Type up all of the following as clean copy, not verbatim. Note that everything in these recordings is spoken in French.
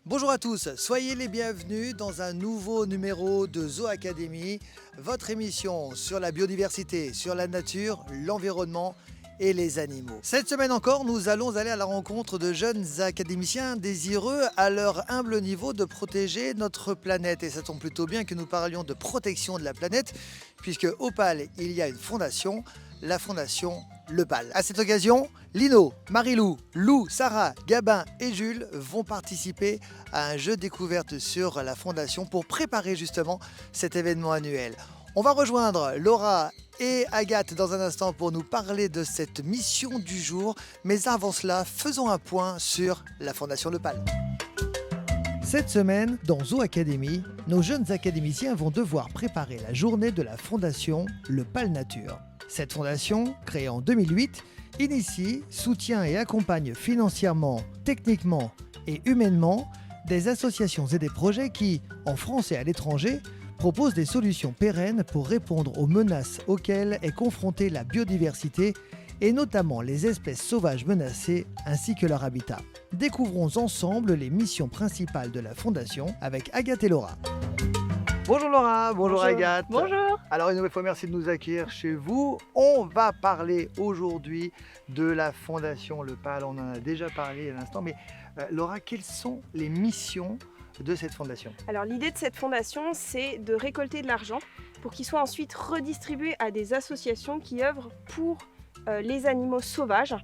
Bonjour à tous, soyez les bienvenus dans un nouveau numéro de Zoo Academy, votre émission sur la biodiversité, sur la nature, l'environnement et les animaux. Cette semaine encore, nous allons aller à la rencontre de jeunes académiciens désireux à leur humble niveau de protéger notre planète. Et ça tombe plutôt bien que nous parlions de protection de la planète, puisque au PAL, il y a une fondation, la fondation Le PAL. À cette occasion, Lino, Marilou, Lou, Sarah, Gabin et Jules vont participer à un jeu découverte sur la fondation pour préparer justement cet événement annuel. On va rejoindre Laura et Agathe dans un instant pour nous parler de cette mission du jour. Mais avant cela, faisons un point sur la fondation Le PAL. Cette semaine, dans Zoo Academy, nos jeunes académiciens vont devoir préparer la journée de la fondation Le PAL Nature. Cette fondation, créée en 2008, initie, soutient et accompagne financièrement, techniquement et humainement des associations et des projets qui, en France et à l'étranger, proposent des solutions pérennes pour répondre aux menaces auxquelles est confrontée la biodiversité et notamment les espèces sauvages menacées ainsi que leur habitat. Découvrons ensemble les missions principales de la Fondation avec Agathe et Laura. Bonjour Laura, bonjour Agathe. Bonjour. Alors une nouvelle fois, merci de nous accueillir chez vous. On va parler aujourd'hui de la Fondation Le PAL. On en a déjà parlé à l'instant, mais Laura, quelles sont les missions de cette fondation? Alors l'idée de cette fondation, c'est de récolter de l'argent pour qu'il soit ensuite redistribué à des associations qui œuvrent pour les animaux sauvages,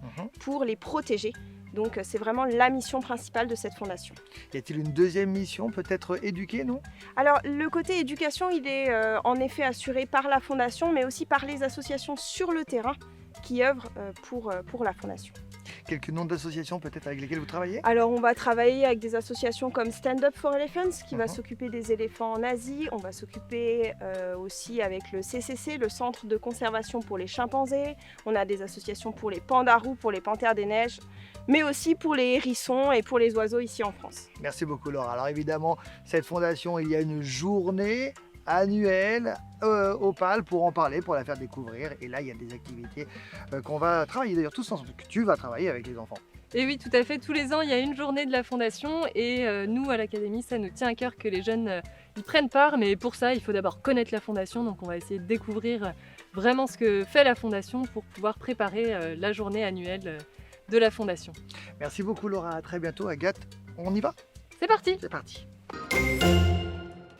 pour les protéger. Donc c'est vraiment la mission principale de cette fondation. Y a-t-il une deuxième mission, peut-être éduquer, non? Alors le côté éducation, il est en effet assuré par la fondation, mais aussi par les associations sur le terrain qui œuvrent pour la fondation. Quelques noms d'associations peut-être avec lesquelles vous travaillez? Alors on va travailler avec des associations comme Stand Up for Elephants qui va s'occuper des éléphants en Asie. On va s'occuper aussi avec le CCC, le Centre de conservation pour les chimpanzés. On a des associations pour les pandarous, pour les panthères des neiges, mais aussi pour les hérissons et pour les oiseaux ici en France. Merci beaucoup Laura. Alors évidemment, cette fondation, il y a une journée annuelle au PAL pour en parler, pour la faire découvrir. Et là, il y a des activités qu'on va travailler d'ailleurs tous ensemble, que tu vas travailler avec les enfants. Et oui, tout à fait. Tous les ans, il y a une journée de la Fondation et nous, à l'Académie, ça nous tient à cœur que les jeunes y prennent part. Mais pour ça, il faut d'abord connaître la Fondation. Donc on va essayer de découvrir vraiment ce que fait la Fondation pour pouvoir préparer la journée annuelle de la Fondation. Merci beaucoup Laura, à très bientôt. Agathe, on y va? C'est parti! C'est parti.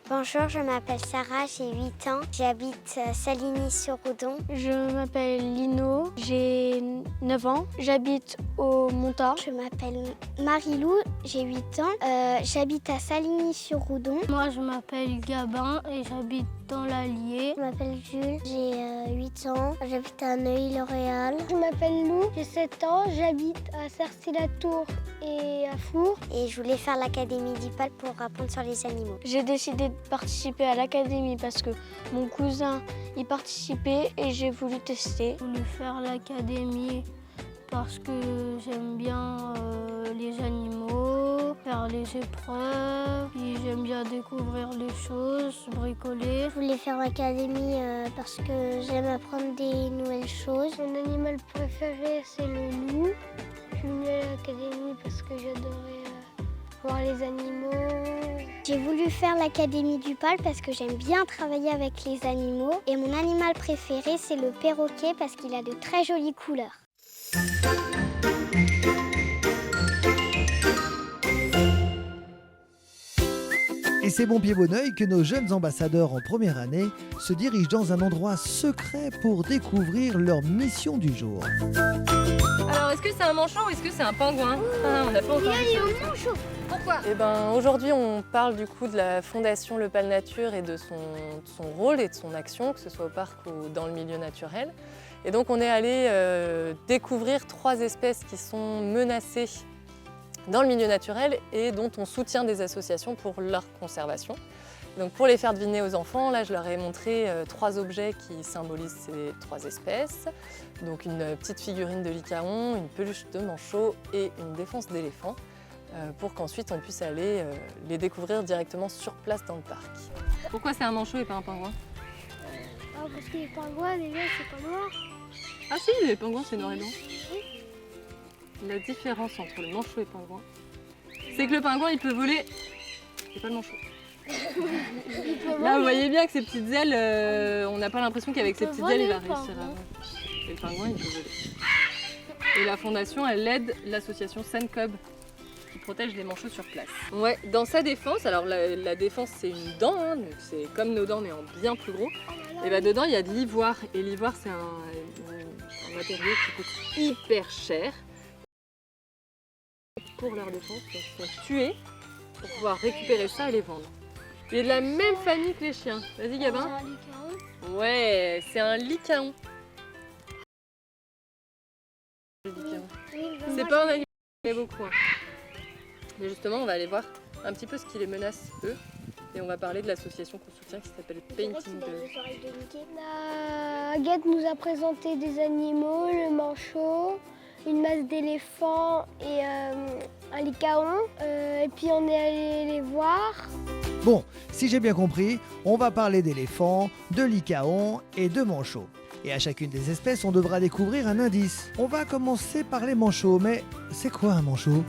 Bonjour, je m'appelle Sarah, j'ai 8 ans, j'habite Saligny-sur-Oudon. Je m'appelle Lino, j'ai 9 ans, j'habite au Montant. Je m'appelle Marilou, j'ai 8 ans, j'habite à Saligny-sur-Oudon. Moi je m'appelle Gabin et j'habite dans l'Allier. Je m'appelle Jules, j'ai 8 ans, j'habite à Neuilly-L'Oréal. Je m'appelle Lou, j'ai 7 ans, j'habite à Cercy-la-Tour et à Four. Et je voulais faire l'Académie du PAL pour apprendre sur les animaux. J'ai décidé de participer à l'Académie parce que mon cousin y participait et j'ai voulu tester. J'ai voulu faire l'Académie parce que j'aime bien les animaux, faire les épreuves, puis j'aime bien découvrir les choses, bricoler. Je voulais faire l'Académie parce que j'aime apprendre des nouvelles choses. Mon animal préféré, c'est le loup. Je suis venue à l'Académie parce que j'adorais voir les animaux. J'ai voulu faire l'Académie du PAL parce que j'aime bien travailler avec les animaux. Et mon animal préféré, c'est le perroquet parce qu'il a de très jolies couleurs. Et c'est bon pied bon oeil que nos jeunes ambassadeurs en première année se dirigent dans un endroit secret pour découvrir leur mission du jour. Alors, est-ce que c'est un manchot ou est-ce que c'est un pingouin? On n'a pas encore vu ça. Pourquoi? Eh ben, aujourd'hui, on parle du coup de la Fondation Le PAL Nature et de son rôle et de son action, que ce soit au parc ou dans le milieu naturel. Et donc, on est allé découvrir 3 espèces qui sont menacées dans le milieu naturel et dont on soutient des associations pour leur conservation. Donc pour les faire deviner aux enfants, là je leur ai montré 3 objets qui symbolisent ces 3 espèces. Donc une petite figurine de licaon, une peluche de manchot et une défense d'éléphant pour qu'ensuite on puisse aller les découvrir directement sur place dans le parc. Pourquoi c'est un manchot et pas un pingouin? Parce que les pingouins, déjà, c'est pas noir. Ah si, les pingouins c'est noir et blanc. La différence entre le manchot et le pingouin, c'est que le pingouin il peut voler. C'est pas le manchot. Là vous voyez bien que ses petites ailes, on n'a pas l'impression qu'avec ses petites ailes il va réussir à voler. Et le pingouin il peut voler. Et la fondation elle aide l'association Sencub qui protège les manchots sur place. Ouais, dans sa défense, alors la défense c'est une dent, hein, donc c'est comme nos dents mais en bien plus gros. Et bah dedans il y a de l'ivoire et l'ivoire c'est un matériau qui coûte hyper cher. Pour leur défense, ils sont tués pour pouvoir récupérer ça et les vendre. Il est de la même famille que les chiens. Vas-y Gabin. Ouais, c'est un lycaon. C'est pas un animal qui aime beaucoup. Hein. Mais justement, on va aller voir un petit peu ce qui les menace eux. Et on va parler de l'association qu'on soutient qui s'appelle Painting Dog. La guette nous a présenté des animaux, le manchot, une masse d'éléphants et un lycaon. Et puis on est allé les voir. Bon, si j'ai bien compris, on va parler d'éléphants, de lycaons et de manchots. Et à chacune des espèces, on devra découvrir un indice. On va commencer par les manchots, mais c'est quoi un manchot ?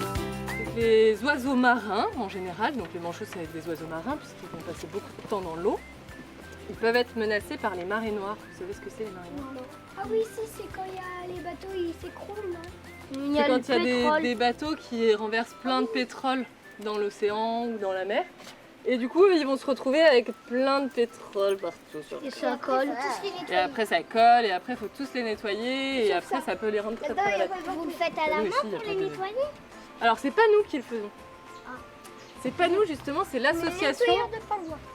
Les oiseaux marins en général, donc les manchots c'est des oiseaux marins puisqu'ils vont passer beaucoup de temps dans l'eau. Ils peuvent être menacés par les marées noires. Vous savez ce que c'est les marées noires ? Ah oui, c'est quand il y a les bateaux, ils s'écroulent, non ? C'est quand il y a des bateaux qui renversent plein de pétrole dans l'océan ou dans la mer. Et du coup, ils vont se retrouver avec plein de pétrole partout sur le Et ça colle. Et après, ça colle, et après, il faut tous les nettoyer, et après, ça peut les rendre très très malades. Vous le faites à la main pour les nettoyer ? Alors, c'est pas nous qui le faisons. C'est pas nous, justement, c'est l'association.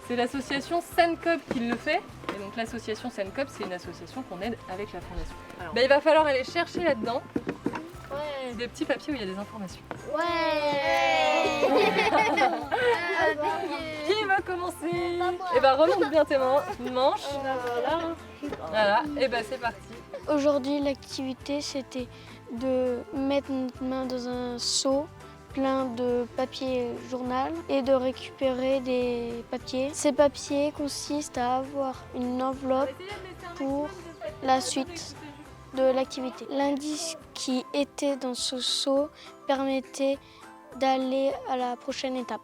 C'est l'association Sencub qui le fait. Et donc, l'association Sencub, c'est une association qu'on aide avec la fondation. Alors, il va falloir aller chercher là-dedans des petits papiers où il y a des informations. Qui va commencer? Et bah remonte bien tes manches. Voilà, et bah c'est parti. Aujourd'hui, l'activité, c'était de mettre notre main dans un seau plein de papier journal et de récupérer des papiers. Ces papiers consistent à avoir une enveloppe pour la suite de l'activité. L'indice qui était dans ce seau permettait d'aller à la prochaine étape.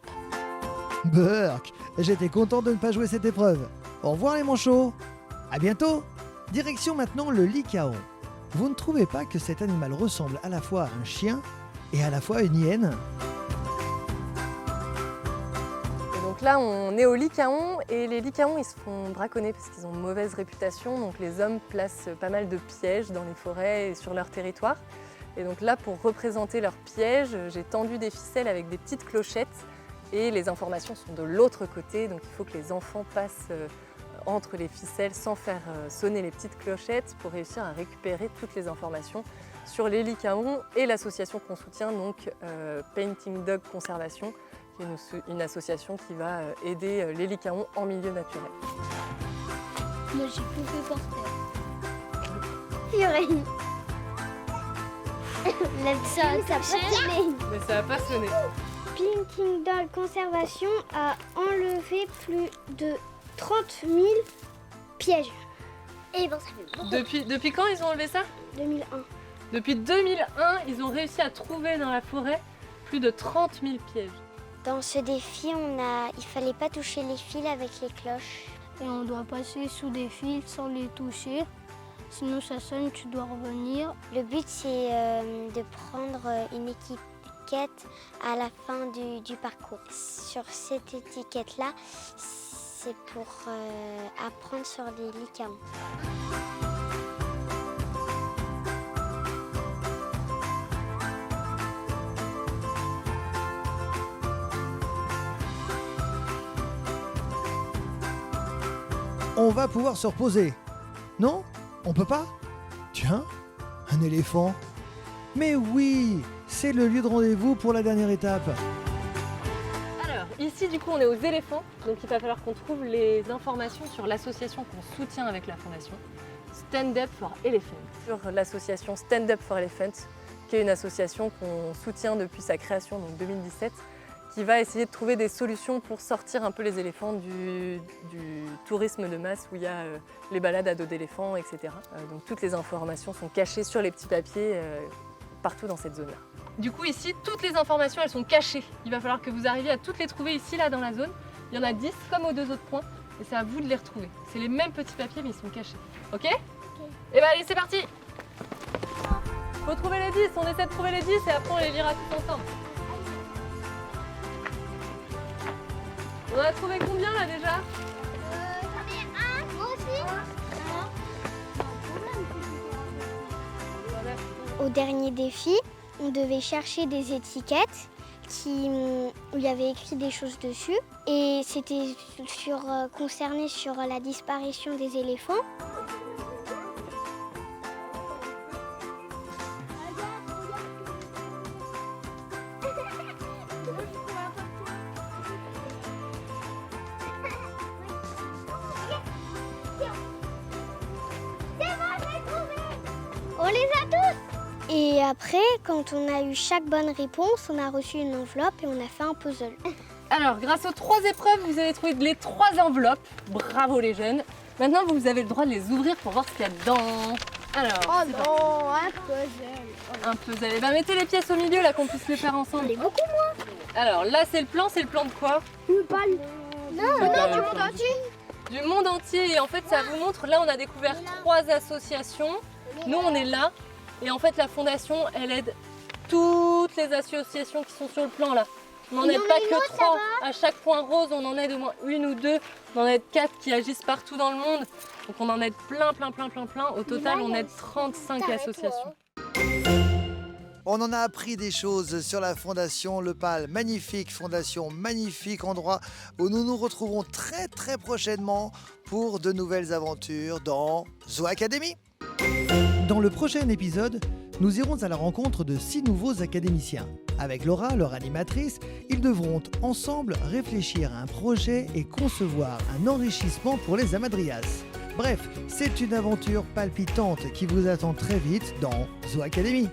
Burk, j'étais content de ne pas jouer cette épreuve. Au revoir les manchots. À bientôt. Direction maintenant le lycaon. Vous ne trouvez pas que cet animal ressemble à la fois à un chien et à la fois à une hyène ? Donc là, on est au lycaon et les lycaons, ils se font braconner parce qu'ils ont une mauvaise réputation. Donc les hommes placent pas mal de pièges dans les forêts et sur leur territoire. Et donc là, pour représenter leurs pièges, j'ai tendu des ficelles avec des petites clochettes et les informations sont de l'autre côté. Donc il faut que les enfants passent entre les ficelles sans faire sonner les petites clochettes pour réussir à récupérer toutes les informations sur les lycaons et l'association qu'on soutient, donc Painting Dog Conservation, qui est une association qui va aider les lycaons en milieu naturel. Moi, j'ai tout fait par terre. Mais ça a pas sonné. Painting Dog Conservation a enlevé plus de 30 000 pièges. Et bon, ça fait beaucoup. Depuis quand ils ont enlevé ça ? 2001. Depuis 2001, ils ont réussi à trouver dans la forêt plus de 30 000 pièges. Dans ce défi, il fallait pas toucher les fils avec les cloches. Et on doit passer sous des fils sans les toucher. Sinon ça sonne, tu dois revenir. Le but, c'est de prendre une étiquette à la fin du parcours. Sur cette étiquette-là, c'est pour apprendre sur les lycaons. On va pouvoir se reposer. Non ? On peut pas ? Tiens, un éléphant. Mais oui, c'est le lieu de rendez-vous pour la dernière étape. Alors, ici, du coup, on est aux éléphants. Donc, il va falloir qu'on trouve les informations sur l'association qu'on soutient avec la fondation Stand Up for Elephants. Sur l'association Stand Up for Elephants, qui est une association qu'on soutient depuis sa création, donc 2017, qui va essayer de trouver des solutions pour sortir un peu les éléphants du tourisme de masse où il y a les balades à dos d'éléphants, etc. Donc toutes les informations sont cachées sur les petits papiers partout dans cette zone-là. Du coup ici, toutes les informations elles sont cachées. Il va falloir que vous arriviez à toutes les trouver ici là dans la zone. Il y en a 10 comme aux 2 autres points et c'est à vous de les retrouver. C'est les mêmes petits papiers mais ils sont cachés. Ok? Et bah allez, c'est parti! Faut trouver les 10, on essaie de trouver les 10 et après on les lira tous ensemble. On a trouvé combien là déjà? J'en ai un, moi aussi. Au dernier défi, on devait chercher des étiquettes où il y avait écrit des choses dessus. Et c'était concerné sur la disparition des éléphants. On les a tous! Et après, quand on a eu chaque bonne réponse, on a reçu une enveloppe et on a fait un puzzle. Alors, grâce aux 3 épreuves, vous avez trouvé les 3 enveloppes. Bravo les jeunes. Maintenant, vous avez le droit de les ouvrir pour voir ce qu'il y a dedans. Alors, Oh non, un puzzle. un puzzle. Eh ben, mettez les pièces au milieu là qu'on puisse les faire ensemble. C'est beaucoup moins. Alors là, c'est le plan de quoi? Non, du monde entier. Du monde entier. Et en fait, ça vous montre, là, on a découvert 3 associations. Nous, on est là. Et en fait, la fondation, elle aide toutes les associations qui sont sur le plan là. On n'en aide pas que 3. À chaque point rose, on en aide au moins 1 ou 2. On en aide 4 qui agissent partout dans le monde. Donc on en aide plein. Au total, on aide 35 associations. On en a appris des choses sur la Fondation Le Pal. Magnifique fondation, magnifique endroit où nous nous retrouverons très prochainement pour de nouvelles aventures dans Zoo Academy. Dans le prochain épisode, nous irons à la rencontre de 6 nouveaux académiciens. Avec Laura, leur animatrice, ils devront ensemble réfléchir à un projet et concevoir un enrichissement pour les Hamadryas. Bref, c'est une aventure palpitante qui vous attend très vite dans Zoo Academy.